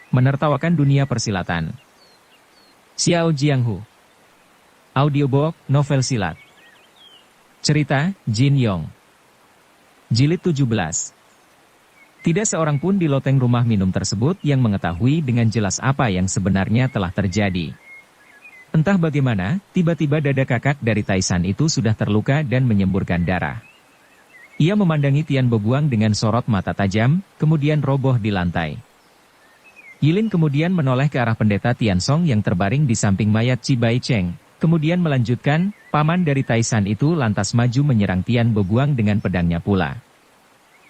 Menertawakan dunia persilatan. Xiao Jianghu. Audiobook, novel silat. Cerita, Jin Yong. Jilid 17. Tidak seorang pun di loteng rumah minum tersebut yang mengetahui dengan jelas apa yang sebenarnya telah terjadi. Entah bagaimana, tiba-tiba dada kakak dari Taisan itu sudah terluka dan menyemburkan darah. Ia memandangi Tian Boguang dengan sorot mata tajam, kemudian roboh di lantai. Yilin kemudian menoleh ke arah pendeta Tiansong yang terbaring di samping mayat Chi Bai Cheng, kemudian melanjutkan, paman dari Taisan itu lantas maju menyerang Tian Boguang dengan pedangnya pula.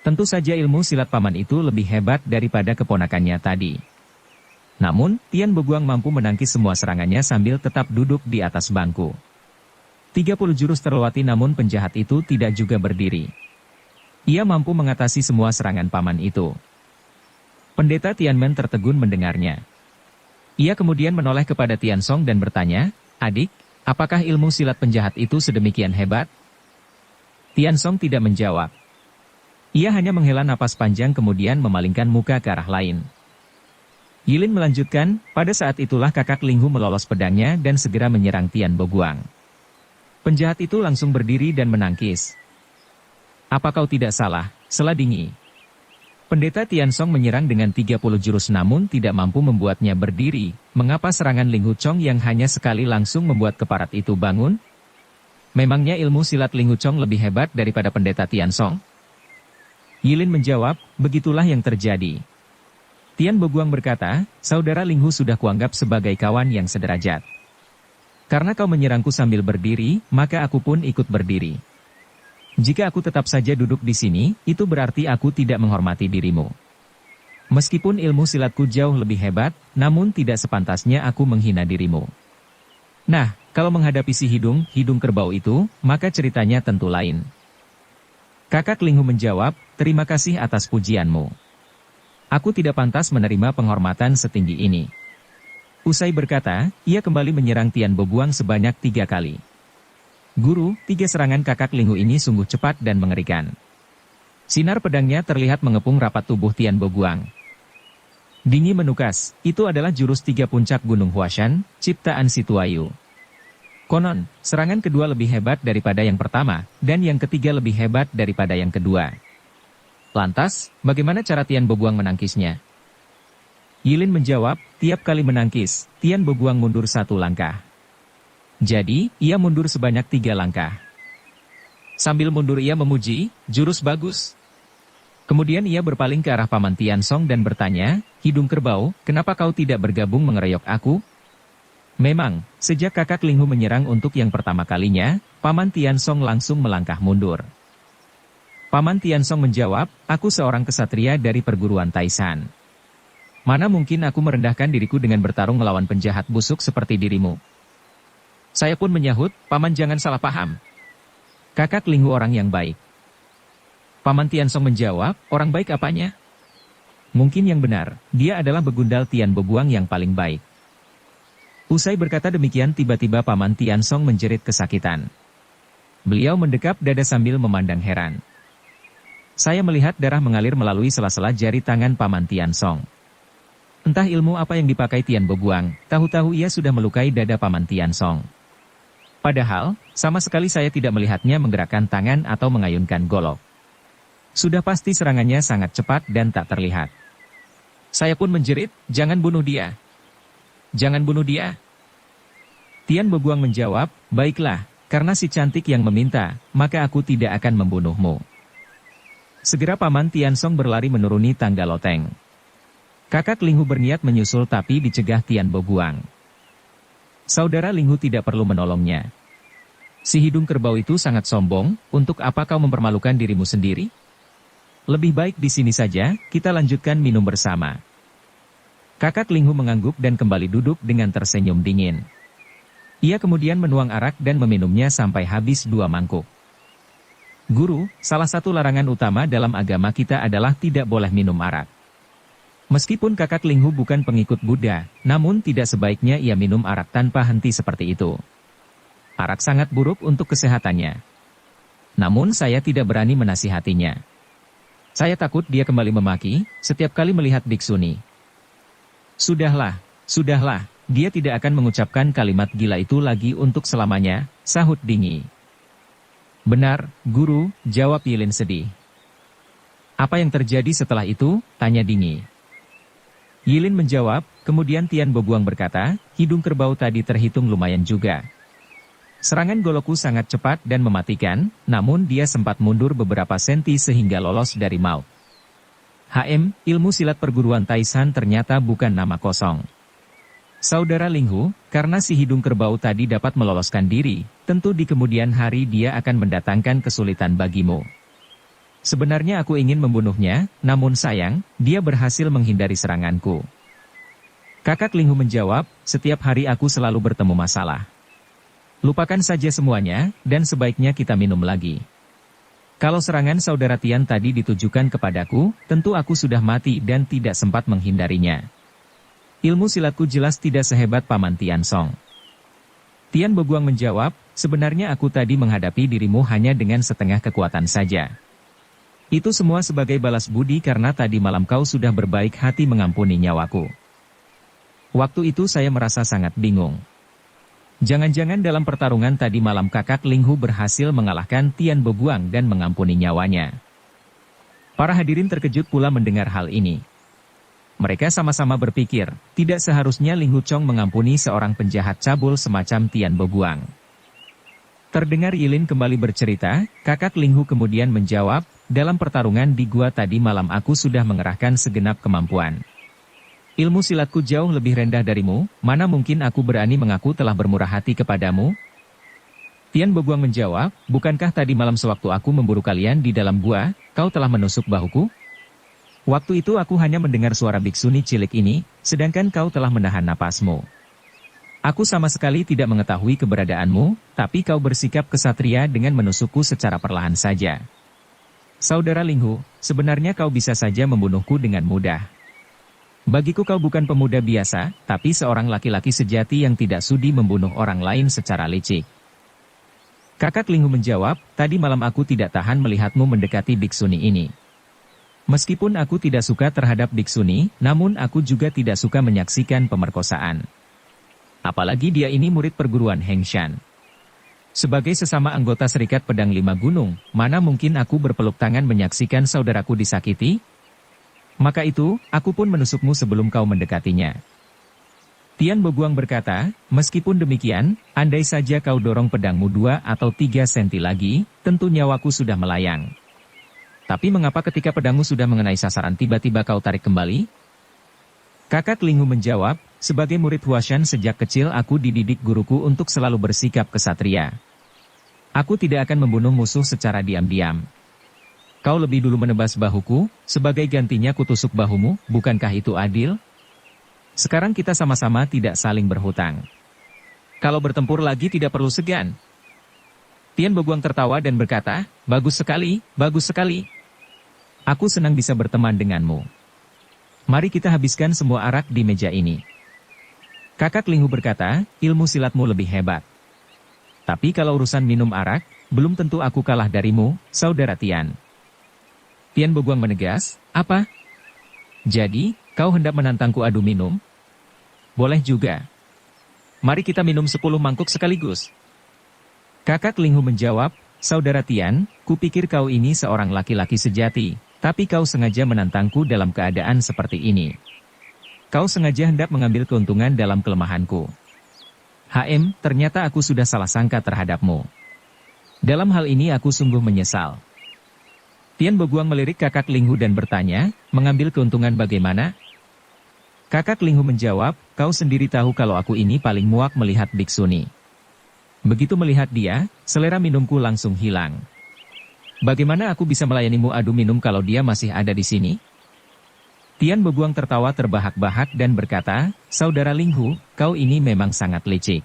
Tentu saja ilmu silat paman itu lebih hebat daripada keponakannya tadi. Namun, Tian Boguang mampu menangkis semua serangannya sambil tetap duduk di atas bangku. 30 jurus terlewati namun penjahat itu tidak juga berdiri. Ia mampu mengatasi semua serangan paman itu. Pendeta Tianmen tertegun mendengarnya. Ia kemudian menoleh kepada Tiansong dan bertanya, "Adik, apakah ilmu silat penjahat itu sedemikian hebat?" Tiansong tidak menjawab. Ia hanya menghela napas panjang kemudian memalingkan muka ke arah lain. Yilin melanjutkan, pada saat itulah kakak Linghu melolos pedangnya dan segera menyerang Tian Boguang. Penjahat itu langsung berdiri dan menangkis. "Apa kau tidak salah, Seladingi?" Pendeta Tiansong menyerang dengan 30 jurus namun tidak mampu membuatnya berdiri. Mengapa serangan Ling Hu Chong yang hanya sekali langsung membuat keparat itu bangun? Memangnya ilmu silat Ling Hu Chong lebih hebat daripada pendeta Tiansong? Yilin menjawab, begitulah yang terjadi. Tian Boguang berkata, saudara Ling Hu sudah kuanggap sebagai kawan yang sederajat. Karena kau menyerangku sambil berdiri, maka aku pun ikut berdiri. Jika aku tetap saja duduk di sini, itu berarti aku tidak menghormati dirimu. Meskipun ilmu silatku jauh lebih hebat, namun tidak sepantasnya aku menghina dirimu. Nah, kalau menghadapi si hidung kerbau itu, maka ceritanya tentu lain. Kakak Ling Hu menjawab, terima kasih atas pujianmu. Aku tidak pantas menerima penghormatan setinggi ini. Usai berkata, ia kembali menyerang Tian Boguang sebanyak 3 kali. Guru, 3 serangan kakak Ling Hu ini sungguh cepat dan mengerikan. Sinar pedangnya terlihat mengepung rapat tubuh Tian Boguang. Dingi menukas, itu adalah jurus 3 puncak Gunung Huashan, ciptaan Si Tuayu. Konon, serangan kedua lebih hebat daripada yang pertama, dan yang ketiga lebih hebat daripada yang kedua. Lantas, bagaimana cara Tian Boguang menangkisnya? Yilin menjawab, tiap kali menangkis, Tian Boguang mundur 1 langkah. Jadi, ia mundur sebanyak 3 langkah. Sambil mundur ia memuji, jurus bagus. Kemudian ia berpaling ke arah paman Tiansong dan bertanya, hidung kerbau, kenapa kau tidak bergabung mengeroyok aku? Memang, sejak kakak Ling Hu menyerang untuk yang pertama kalinya, paman Tiansong langsung melangkah mundur. Paman Tiansong menjawab, aku seorang kesatria dari perguruan Taisan. Mana mungkin aku merendahkan diriku dengan bertarung melawan penjahat busuk seperti dirimu? Saya pun menyahut, paman jangan salah paham. Kakak Ling Hu orang yang baik. Paman Tiansong menjawab, orang baik apanya? Mungkin yang benar, dia adalah begundal Tian Boguang yang paling baik. Usai berkata demikian tiba-tiba paman Tiansong menjerit kesakitan. Beliau mendekap dada sambil memandang heran. Saya melihat darah mengalir melalui sela-sela jari tangan paman Tiansong. Entah ilmu apa yang dipakai Tian Boguang, tahu-tahu ia sudah melukai dada paman Tiansong. Padahal, sama sekali saya tidak melihatnya menggerakkan tangan atau mengayunkan golok. Sudah pasti serangannya sangat cepat dan tak terlihat. Saya pun menjerit, jangan bunuh dia. Jangan bunuh dia. Tian Boguang menjawab, baiklah, karena si cantik yang meminta, maka aku tidak akan membunuhmu. Segera paman Tiansong berlari menuruni tangga loteng. Kakak Ling Hu berniat menyusul tapi dicegah Tian Boguang. Saudara Ling Hu tidak perlu menolongnya. Si hidung kerbau itu sangat sombong, untuk apa kau mempermalukan dirimu sendiri? Lebih baik di sini saja, kita lanjutkan minum bersama. Kakak Ling Hu mengangguk dan kembali duduk dengan tersenyum dingin. Ia kemudian menuang arak dan meminumnya sampai habis 2 mangkuk. Guru, salah satu larangan utama dalam agama kita adalah tidak boleh minum arak. Meskipun kakak Ling Hu bukan pengikut Buddha, namun tidak sebaiknya ia minum arak tanpa henti seperti itu. Arak sangat buruk untuk kesehatannya. Namun saya tidak berani menasihatinya. Saya takut dia kembali memaki, setiap kali melihat biksuni. Sudahlah, sudahlah, dia tidak akan mengucapkan kalimat gila itu lagi untuk selamanya, sahut Dingi. Benar, Guru, jawab Yilin sedih. Apa yang terjadi setelah itu? Tanya Dingi. Yilin menjawab, kemudian Tian Bobuang berkata, hidung kerbau tadi terhitung lumayan juga. Serangan Goloku sangat cepat dan mematikan, namun dia sempat mundur beberapa senti sehingga lolos dari maut. Ilmu silat perguruan Taisan ternyata bukan nama kosong. Saudara Linghu, karena si hidung kerbau tadi dapat meloloskan diri, tentu di kemudian hari dia akan mendatangkan kesulitan bagimu. Sebenarnya aku ingin membunuhnya, namun sayang, dia berhasil menghindari seranganku. Kakak Linghu menjawab, setiap hari aku selalu bertemu masalah. Lupakan saja semuanya, dan sebaiknya kita minum lagi. Kalau serangan saudara Tian tadi ditujukan kepadaku, tentu aku sudah mati dan tidak sempat menghindarinya. Ilmu silatku jelas tidak sehebat Paman Tian Song. Tian Bobuang menjawab, sebenarnya aku tadi menghadapi dirimu hanya dengan setengah kekuatan saja. Itu semua sebagai balas budi karena tadi malam kau sudah berbaik hati mengampuni nyawaku. Waktu itu saya merasa sangat bingung. Jangan-jangan dalam pertarungan tadi malam kakak Linghu berhasil mengalahkan Tian Bobuang dan mengampuni nyawanya. Para hadirin terkejut pula mendengar hal ini. Mereka sama-sama berpikir, tidak seharusnya Linghu Chong mengampuni seorang penjahat cabul semacam Tian Bobuang. Terdengar Yilin kembali bercerita, kakak Linghu kemudian menjawab, dalam pertarungan di gua tadi malam aku sudah mengerahkan segenap kemampuan. Ilmu silatku jauh lebih rendah darimu, mana mungkin aku berani mengaku telah bermurah hati kepadamu? Tian Bobuang menjawab, bukankah tadi malam sewaktu aku memburu kalian di dalam gua, kau telah menusuk bahuku? Waktu itu aku hanya mendengar suara biksuni cilik ini, sedangkan kau telah menahan napasmu. Aku sama sekali tidak mengetahui keberadaanmu, tapi kau bersikap kesatria dengan menusukku secara perlahan saja. Saudara Linghu, sebenarnya kau bisa saja membunuhku dengan mudah. Bagiku kau bukan pemuda biasa, tapi seorang laki-laki sejati yang tidak sudi membunuh orang lain secara licik. Kakak Linghu menjawab, tadi malam aku tidak tahan melihatmu mendekati biksuni ini. Meskipun aku tidak suka terhadap biksuni, namun aku juga tidak suka menyaksikan pemerkosaan. Apalagi dia ini murid perguruan Heng Shan. Sebagai sesama anggota Serikat Pedang Lima Gunung, mana mungkin aku berpeluk tangan menyaksikan saudaraku disakiti? Maka itu, aku pun menusukmu sebelum kau mendekatinya. Tian Bobuang berkata, meskipun demikian, andai saja kau dorong pedangmu 2 atau 3 senti lagi, tentu nyawaku sudah melayang. Tapi mengapa ketika pedangmu sudah mengenai sasaran tiba-tiba kau tarik kembali? Kakak Linghu menjawab, sebagai murid Huashan sejak kecil aku dididik guruku untuk selalu bersikap kesatria. Aku tidak akan membunuh musuh secara diam-diam. Kau lebih dulu menebas bahuku, sebagai gantinya kutusuk bahumu, bukankah itu adil? Sekarang kita sama-sama tidak saling berhutang. Kalau bertempur lagi tidak perlu segan. Tian Bobuang tertawa dan berkata, bagus sekali, bagus sekali. Aku senang bisa berteman denganmu. Mari kita habiskan semua arak di meja ini. Kakak Linghu berkata, ilmu silatmu lebih hebat. Tapi kalau urusan minum arak, belum tentu aku kalah darimu, saudara Tian. Tian Bobuang menegas, apa? Jadi, kau hendak menantangku adu minum? Boleh juga. Mari kita minum 10 mangkuk sekaligus. Kakak Linghu menjawab, saudara Tian, kupikir kau ini seorang laki-laki sejati, tapi kau sengaja menantangku dalam keadaan seperti ini. Kau sengaja hendak mengambil keuntungan dalam kelemahanku. Ternyata aku sudah salah sangka terhadapmu. Dalam hal ini aku sungguh menyesal. Tian Bobuang melirik kakak Linghu dan bertanya, mengambil keuntungan bagaimana? Kakak Linghu menjawab, kau sendiri tahu kalau aku ini paling muak melihat biksuni. Begitu melihat dia, selera minumku langsung hilang. Bagaimana aku bisa melayanimu adu minum kalau dia masih ada di sini? Tian Bobuang tertawa terbahak-bahak dan berkata, saudara Linghu, kau ini memang sangat licik.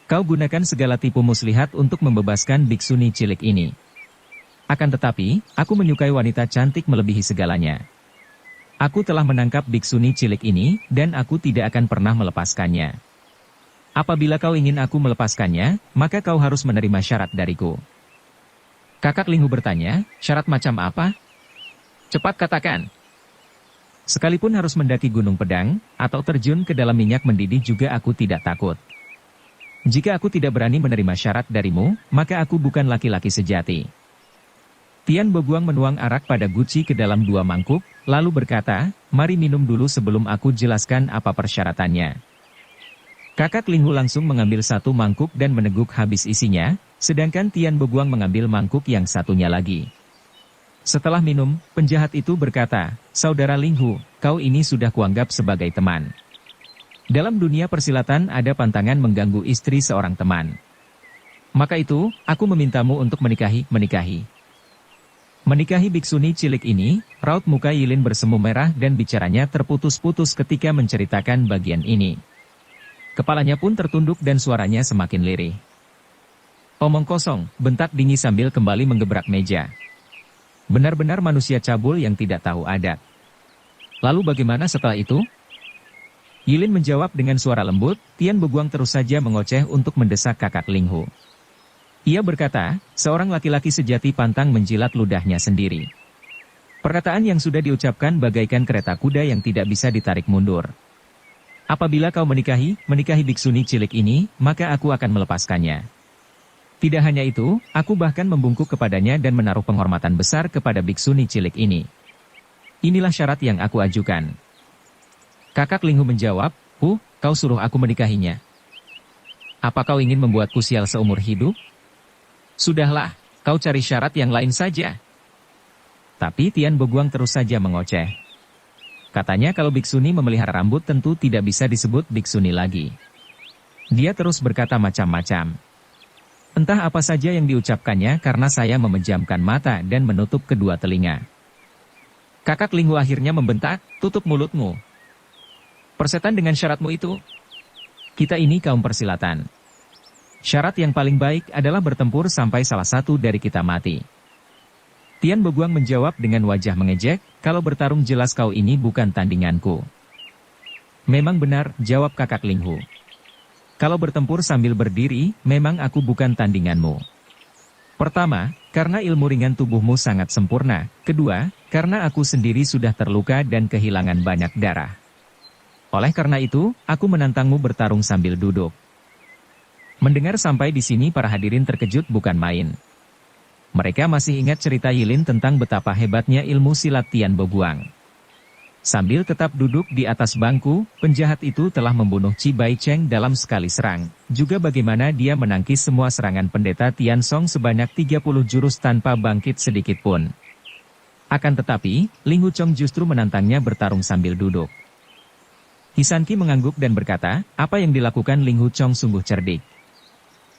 Kau gunakan segala tipu muslihat untuk membebaskan biksuni cilik ini. Akan tetapi, aku menyukai wanita cantik melebihi segalanya. Aku telah menangkap biksuni cilik ini, dan aku tidak akan pernah melepaskannya. Apabila kau ingin aku melepaskannya, maka kau harus menerima syarat dariku. Kakak Linghu bertanya, syarat macam apa? Cepat katakan. Sekalipun harus mendaki gunung pedang, atau terjun ke dalam minyak mendidih juga aku tidak takut. Jika aku tidak berani menerima syarat darimu, maka aku bukan laki-laki sejati. Tian Boguang menuang arak pada guci ke dalam 2 mangkuk, lalu berkata, mari minum dulu sebelum aku jelaskan apa persyaratannya. Kakak Linghu langsung mengambil 1 mangkuk dan meneguk habis isinya, sedangkan Tian Boguang mengambil mangkuk yang satunya lagi. Setelah minum, penjahat itu berkata, Saudara Linghu, kau ini sudah kuanggap sebagai teman. Dalam dunia persilatan ada pantangan mengganggu istri seorang teman. Maka itu, aku memintamu untuk menikahi. Menikahi biksuni cilik ini, raut muka Yilin bersemu merah dan bicaranya terputus-putus ketika menceritakan bagian ini. Kepalanya pun tertunduk dan suaranya semakin lirih. Omong kosong, bentak Dingi sambil kembali menggebrak meja. Benar-benar manusia cabul yang tidak tahu adat. Lalu bagaimana setelah itu? Yilin menjawab dengan suara lembut, Tian Boguang terus saja mengoceh untuk mendesak kakak Linghu. Ia berkata, seorang laki-laki sejati pantang menjilat ludahnya sendiri. Perkataan yang sudah diucapkan bagaikan kereta kuda yang tidak bisa ditarik mundur. Apabila kau menikahi biksuni cilik ini, maka aku akan melepaskannya. Tidak hanya itu, aku bahkan membungkuk kepadanya dan menaruh penghormatan besar kepada biksuni cilik ini. Inilah syarat yang aku ajukan. Kakak Linghu menjawab, kau suruh aku menikahinya. Apa kau ingin membuatku sial seumur hidup? Sudahlah, kau cari syarat yang lain saja. Tapi Tian Boguang terus saja mengoceh. Katanya kalau biksuni memelihara rambut tentu tidak bisa disebut biksuni lagi. Dia terus berkata macam-macam. Entah apa saja yang diucapkannya karena saya memejamkan mata dan menutup kedua telinga. Kakak Linghu akhirnya membentak, tutup mulutmu. Persetan dengan syaratmu itu. Kita ini kaum persilatan. Syarat yang paling baik adalah bertempur sampai salah satu dari kita mati. Tian Boguang menjawab dengan wajah mengejek, kalau bertarung jelas kau ini bukan tandinganku. Memang benar, jawab kakak Linghu. Kalau bertempur sambil berdiri, memang aku bukan tandinganmu. Pertama, karena ilmu ringan tubuhmu sangat sempurna. Kedua, karena aku sendiri sudah terluka dan kehilangan banyak darah. Oleh karena itu, aku menantangmu bertarung sambil duduk. Mendengar sampai di sini para hadirin terkejut bukan main. Mereka masih ingat cerita Yilin tentang betapa hebatnya ilmu silat Tian Boguang. Sambil tetap duduk di atas bangku, penjahat itu telah membunuh Chi Bai Cheng dalam sekali serang. Juga bagaimana dia menangkis semua serangan pendeta Tian Song sebanyak 30 jurus tanpa bangkit sedikit pun. Akan tetapi, Ling Hu Chong justru menantangnya bertarung sambil duduk. Hisanki mengangguk dan berkata, apa yang dilakukan Ling Hu Chong sungguh cerdik.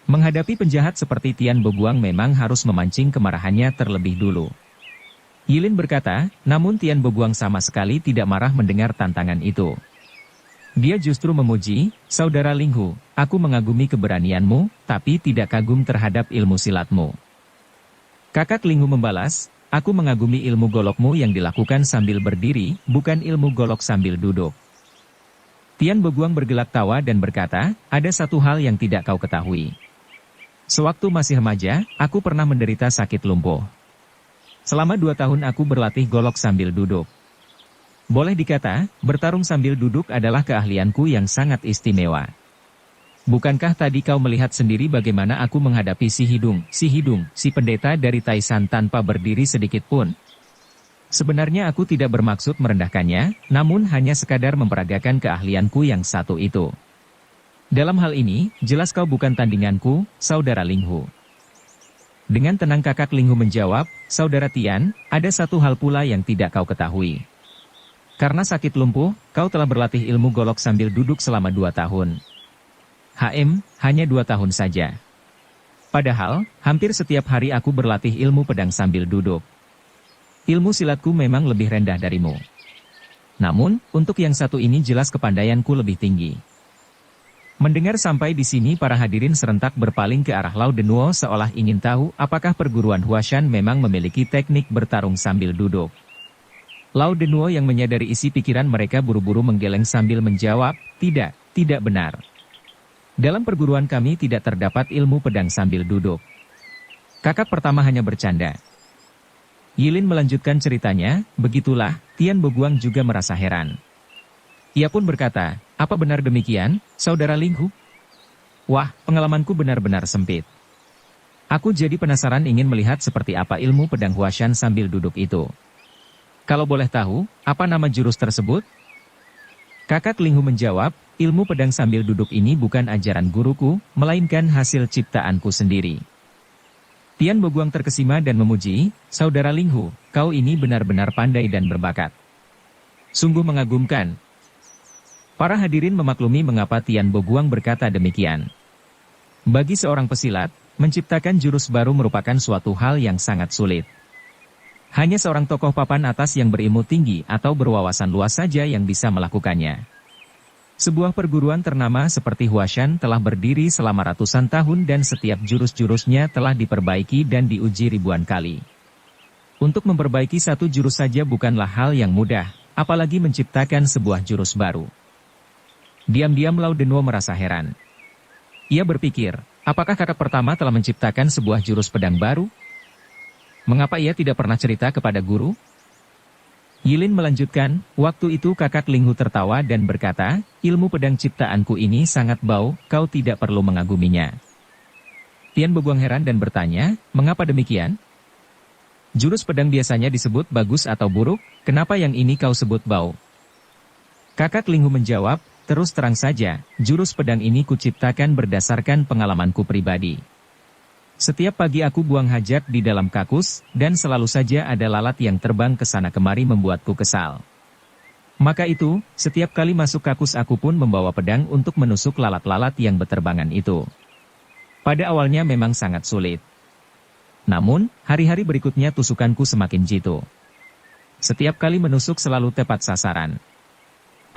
Menghadapi penjahat seperti Tian Boguang memang harus memancing kemarahannya terlebih dulu. Yilin berkata, namun Tian Boguang sama sekali tidak marah mendengar tantangan itu. Dia justru memuji, Saudara Ling Hu, aku mengagumi keberanianmu, tapi tidak kagum terhadap ilmu silatmu. Kakak Ling Hu membalas, aku mengagumi ilmu golokmu yang dilakukan sambil berdiri, bukan ilmu golok sambil duduk. Tian Boguang bergelak tawa dan berkata, ada satu hal yang tidak kau ketahui. Sewaktu masih remaja, aku pernah menderita sakit lumpuh. Selama 2 tahun aku berlatih golok sambil duduk. Boleh dikata, bertarung sambil duduk adalah keahlianku yang sangat istimewa. Bukankah tadi kau melihat sendiri bagaimana aku menghadapi si Hidung, si pendeta dari Taisan tanpa berdiri sedikit pun? Sebenarnya aku tidak bermaksud merendahkannya, namun hanya sekadar memperagakan keahlianku yang satu itu. Dalam hal ini, jelas kau bukan tandinganku, Saudara Ling Hu. Dengan tenang kakak Ling Hu menjawab, Saudara Tian, ada satu hal pula yang tidak kau ketahui. Karena sakit lumpuh, kau telah berlatih ilmu golok sambil duduk selama 2 tahun. Hanya 2 tahun saja. Padahal, hampir setiap hari aku berlatih ilmu pedang sambil duduk. Ilmu silatku memang lebih rendah darimu. Namun, untuk yang satu ini jelas kepandaianku lebih tinggi. Mendengar sampai di sini para hadirin serentak berpaling ke arah Lao Denuo seolah ingin tahu apakah perguruan Huashan memang memiliki teknik bertarung sambil duduk. Lao Denuo yang menyadari isi pikiran mereka buru-buru menggeleng sambil menjawab, tidak benar. Dalam perguruan kami tidak terdapat ilmu pedang sambil duduk. Kakak pertama hanya bercanda. Yilin melanjutkan ceritanya, begitulah, Tian Boguang juga merasa heran. Ia pun berkata, apa benar demikian, Saudara Linghu? Wah, pengalamanku benar-benar sempit. Aku jadi penasaran ingin melihat seperti apa ilmu pedang Huashan sambil duduk itu. Kalau boleh tahu, apa nama jurus tersebut? Kakak Linghu menjawab, ilmu pedang sambil duduk ini bukan ajaran guruku, melainkan hasil ciptaanku sendiri. Tian Boguang terkesima dan memuji, Saudara Linghu, kau ini benar-benar pandai dan berbakat. Sungguh mengagumkan. Para hadirin memaklumi mengapa Tian Boguang berkata demikian. Bagi seorang pesilat, menciptakan jurus baru merupakan suatu hal yang sangat sulit. Hanya seorang tokoh papan atas yang berilmu tinggi atau berwawasan luas saja yang bisa melakukannya. Sebuah perguruan ternama seperti Huashan telah berdiri selama ratusan tahun dan setiap jurus-jurusnya telah diperbaiki dan diuji ribuan kali. Untuk memperbaiki satu jurus saja bukanlah hal yang mudah, apalagi menciptakan sebuah jurus baru. Diam-diam Lao Denwo merasa heran. Ia berpikir, apakah kakak pertama telah menciptakan sebuah jurus pedang baru? Mengapa ia tidak pernah cerita kepada guru? Yilin melanjutkan, waktu itu kakak Linghu tertawa dan berkata, ilmu pedang ciptaanku ini sangat bau, kau tidak perlu mengaguminya. Tian Boguang heran dan bertanya, mengapa demikian? Jurus pedang biasanya disebut bagus atau buruk, kenapa yang ini kau sebut bau? Kakak Linghu menjawab, terus terang saja, jurus pedang ini kuciptakan berdasarkan pengalamanku pribadi. Setiap pagi aku buang hajat di dalam kakus, dan selalu saja ada lalat yang terbang ke sana kemari membuatku kesal. Maka itu, setiap kali masuk kakus aku pun membawa pedang untuk menusuk lalat-lalat yang beterbangan itu. Pada awalnya memang sangat sulit. Namun, hari-hari berikutnya tusukanku semakin jitu. Setiap kali menusuk selalu tepat sasaran.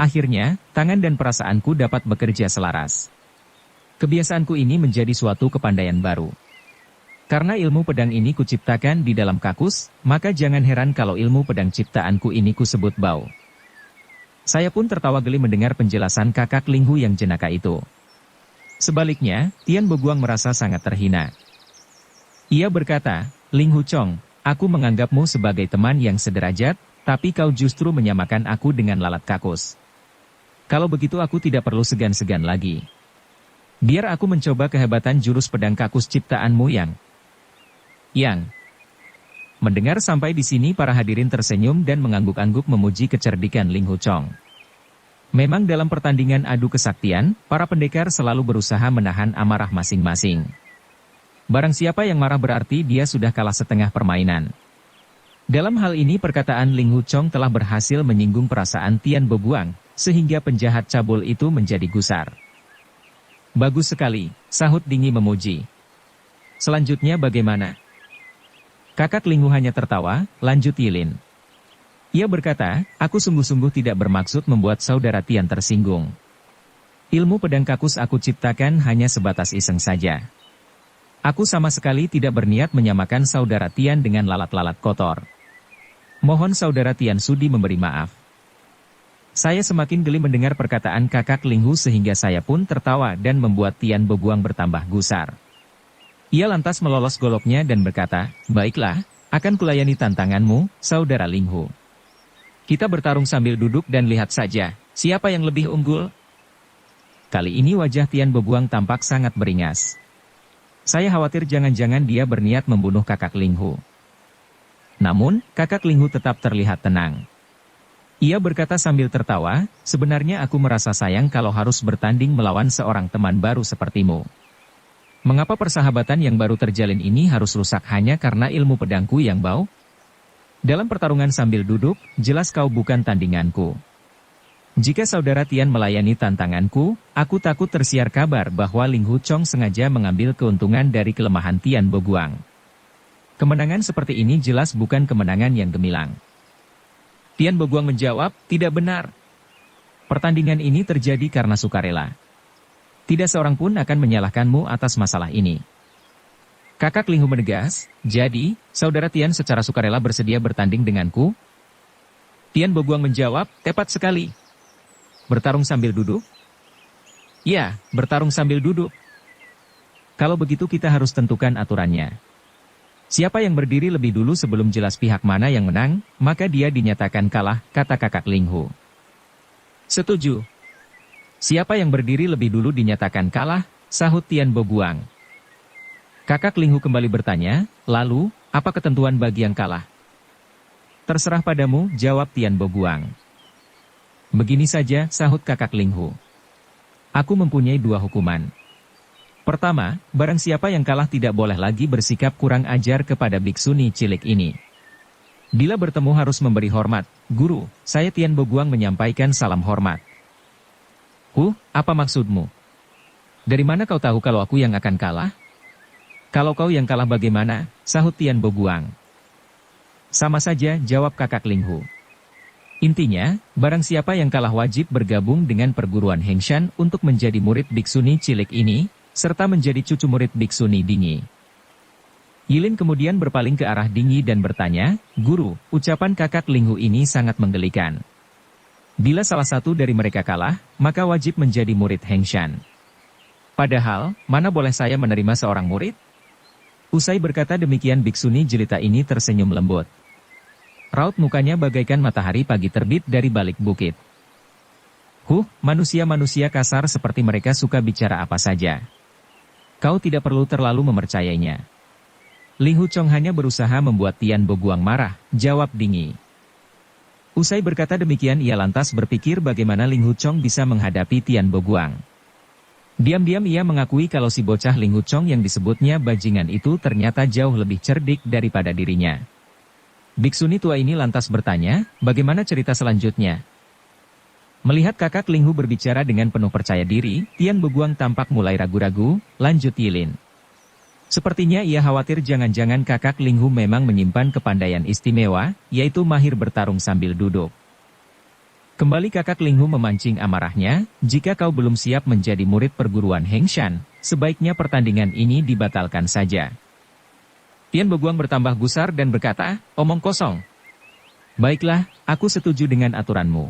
Akhirnya, tangan dan perasaanku dapat bekerja selaras. Kebiasaanku ini menjadi suatu kepandaian baru. Karena ilmu pedang ini kuciptakan di dalam kakus, maka jangan heran kalau ilmu pedang ciptaanku ini kusebut bau. Saya pun tertawa geli mendengar penjelasan kakak Linghu yang jenaka itu. Sebaliknya, Tian Boguang merasa sangat terhina. Ia berkata, Linghu Chong, aku menganggapmu sebagai teman yang sederajat, tapi kau justru menyamakan aku dengan lalat kakus. Kalau begitu aku tidak perlu segan-segan lagi. Biar aku mencoba kehebatan jurus pedang kakus ciptaanmu yang... Mendengar sampai di sini para hadirin tersenyum dan mengangguk-angguk memuji kecerdikan Linghu Chong. Memang dalam pertandingan adu kesaktian, para pendekar selalu berusaha menahan amarah masing-masing. Barang siapa yang marah berarti dia sudah kalah setengah permainan. Dalam hal ini perkataan Linghu Chong telah berhasil menyinggung perasaan Tian Boguang, sehingga penjahat cabul itu menjadi gusar. Bagus sekali, sahut Dingyi memuji. Selanjutnya bagaimana? Kakak Linghu hanya tertawa, lanjut Yilin. Ia berkata, aku sungguh-sungguh tidak bermaksud membuat saudara Tian tersinggung. Ilmu pedang kakus aku ciptakan hanya sebatas iseng saja. Aku sama sekali tidak berniat menyamakan saudara Tian dengan lalat-lalat kotor. Mohon saudara Tian sudi memberi maaf. Saya semakin geli mendengar perkataan kakak Linghu sehingga saya pun tertawa dan membuat Tian Boguang bertambah gusar. Ia lantas melolos goloknya dan berkata, baiklah, akan kulayani tantanganmu, saudara Linghu. Kita bertarung sambil duduk dan lihat saja, siapa yang lebih unggul? Kali ini wajah Tian Boguang tampak sangat beringas. Saya khawatir jangan-jangan dia berniat membunuh kakak Linghu. Namun, kakak Linghu tetap terlihat tenang. Ia berkata sambil tertawa, sebenarnya aku merasa sayang kalau harus bertanding melawan seorang teman baru sepertimu. Mengapa persahabatan yang baru terjalin ini harus rusak hanya karena ilmu pedangku yang bau? Dalam pertarungan sambil duduk, jelas kau bukan tandinganku. Jika saudara Tian melayani tantanganku, aku takut tersiar kabar bahwa Linghu Chong sengaja mengambil keuntungan dari kelemahan Tian Boguang. Kemenangan seperti ini jelas bukan kemenangan yang gemilang. Tian Boguang menjawab, tidak benar. Pertandingan ini terjadi karena sukarela. Tidak seorang pun akan menyalahkanmu atas masalah ini. Kakak Linghu menegas, jadi, saudara Tian secara sukarela bersedia bertanding denganku? Tian Boguang menjawab, tepat sekali. Bertarung sambil duduk? Ya, bertarung sambil duduk. Kalau begitu kita harus tentukan aturannya. Siapa yang berdiri lebih dulu sebelum jelas pihak mana yang menang, maka dia dinyatakan kalah, kata kakak Ling Hu. Setuju. Siapa yang berdiri lebih dulu dinyatakan kalah, sahut Tian Boguang. Kakak Ling Hu kembali bertanya, lalu, apa ketentuan bagi yang kalah? Terserah padamu, jawab Tian Boguang. Begini saja, sahut kakak Ling Hu. Aku mempunyai 2 hukuman. Pertama, barang siapa yang kalah tidak boleh lagi bersikap kurang ajar kepada biksuni cilik ini. Bila bertemu harus memberi hormat. Guru, saya Tian Boguang menyampaikan salam hormat. Apa maksudmu? Dari mana kau tahu kalau aku yang akan kalah? Kalau kau yang kalah bagaimana? Sahut Tian Boguang. Sama saja, jawab kakak Ling Hu. Intinya, barang siapa yang kalah wajib bergabung dengan perguruan Hengshan untuk menjadi murid biksuni cilik ini, serta menjadi cucu murid biksuni Dingi. Yilin kemudian berpaling ke arah Dingi dan bertanya, Guru, ucapan kakak Ling Hu ini sangat menggelikan. Bila salah satu dari mereka kalah, maka wajib menjadi murid Hengshan. Padahal, mana boleh saya menerima seorang murid? Usai berkata demikian biksuni jelita ini tersenyum lembut. Raut mukanya bagaikan matahari pagi terbit dari balik bukit. Manusia-manusia kasar seperti mereka suka bicara apa saja. Kau tidak perlu terlalu mempercayainya. Ling Hu Chong hanya berusaha membuat Tian Boguang marah, jawab Dingi. Usai berkata demikian ia lantas berpikir bagaimana Ling Hu Chong bisa menghadapi Tian Boguang. Diam-diam ia mengakui kalau si bocah Ling Hu Chong yang disebutnya bajingan itu ternyata jauh lebih cerdik daripada dirinya. Biksuni tua ini lantas bertanya, bagaimana cerita selanjutnya? Melihat kakak Ling Hu berbicara dengan penuh percaya diri, Tian Boguang tampak mulai ragu-ragu, lanjut Yilin. Sepertinya ia khawatir jangan-jangan kakak Ling Hu memang menyimpan kepandaian istimewa, yaitu mahir bertarung sambil duduk. Kembali kakak Ling Hu memancing amarahnya, jika kau belum siap menjadi murid perguruan Hengshan, sebaiknya pertandingan ini dibatalkan saja. Tian Boguang bertambah gusar dan berkata, omong kosong. Baiklah, aku setuju dengan aturanmu.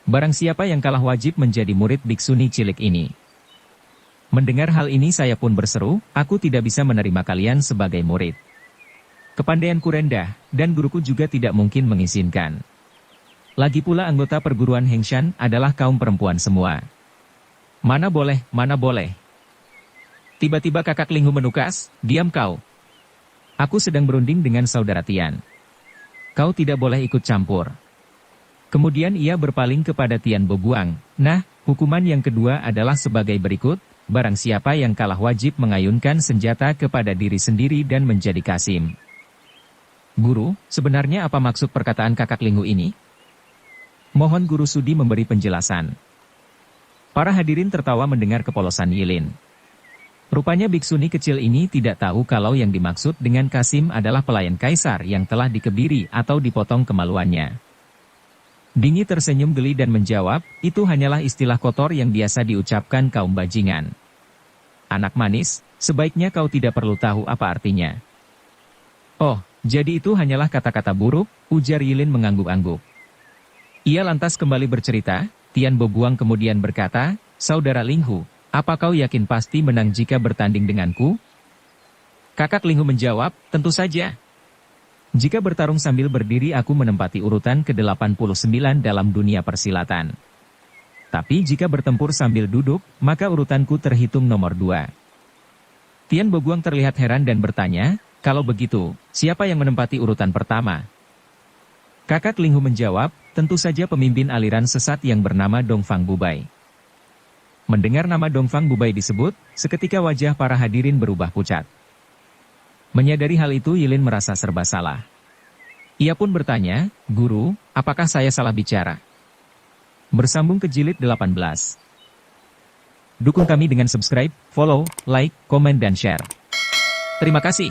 Barang siapa yang kalah wajib menjadi murid biksuni cilik ini. Mendengar hal ini saya pun berseru, aku tidak bisa menerima kalian sebagai murid. Kepandaianku rendah, dan guruku juga tidak mungkin mengizinkan. Lagi pula anggota perguruan Hengshan adalah kaum perempuan semua. Mana boleh, mana boleh. Tiba-tiba kakak Ling Hu menukas, diam kau. Aku sedang berunding dengan saudara Tian. Kau tidak boleh ikut campur. Kemudian ia berpaling kepada Tian Boguang. Nah, hukuman yang kedua adalah sebagai berikut, barang siapa yang kalah wajib mengayunkan senjata kepada diri sendiri dan menjadi kasim. Guru, sebenarnya apa maksud perkataan kakak Ling Hu ini? Mohon Guru Sudi memberi penjelasan. Para hadirin tertawa mendengar kepolosan Yilin. Rupanya biksuni kecil ini tidak tahu kalau yang dimaksud dengan kasim adalah pelayan kaisar yang telah dikebiri atau dipotong kemaluannya. Dingi tersenyum geli dan menjawab, itu hanyalah istilah kotor yang biasa diucapkan kaum bajingan. Anak manis, sebaiknya kau tidak perlu tahu apa artinya. Oh, jadi itu hanyalah kata-kata buruk, ujar Yilin mengangguk-angguk. Ia lantas kembali bercerita, Tian Boguang kemudian berkata, Saudara Ling Hu, apa kau yakin pasti menang jika bertanding denganku? Kakak Ling Hu menjawab, tentu saja. Jika bertarung sambil berdiri aku menempati urutan ke-89 dalam dunia persilatan. Tapi jika bertempur sambil duduk, maka urutanku terhitung nomor 2. Tian Boguang terlihat heran dan bertanya, kalau begitu, siapa yang menempati urutan pertama? Kakak Ling Hu menjawab, tentu saja pemimpin aliran sesat yang bernama Dongfang Bubai. Mendengar nama Dongfang Bubai disebut, seketika wajah para hadirin berubah pucat. Menyadari hal itu Yilin merasa serba salah. Ia pun bertanya, Guru, apakah saya salah bicara? Bersambung ke jilid 18. Dukung kami dengan subscribe, follow, like, komen dan share. Terima kasih.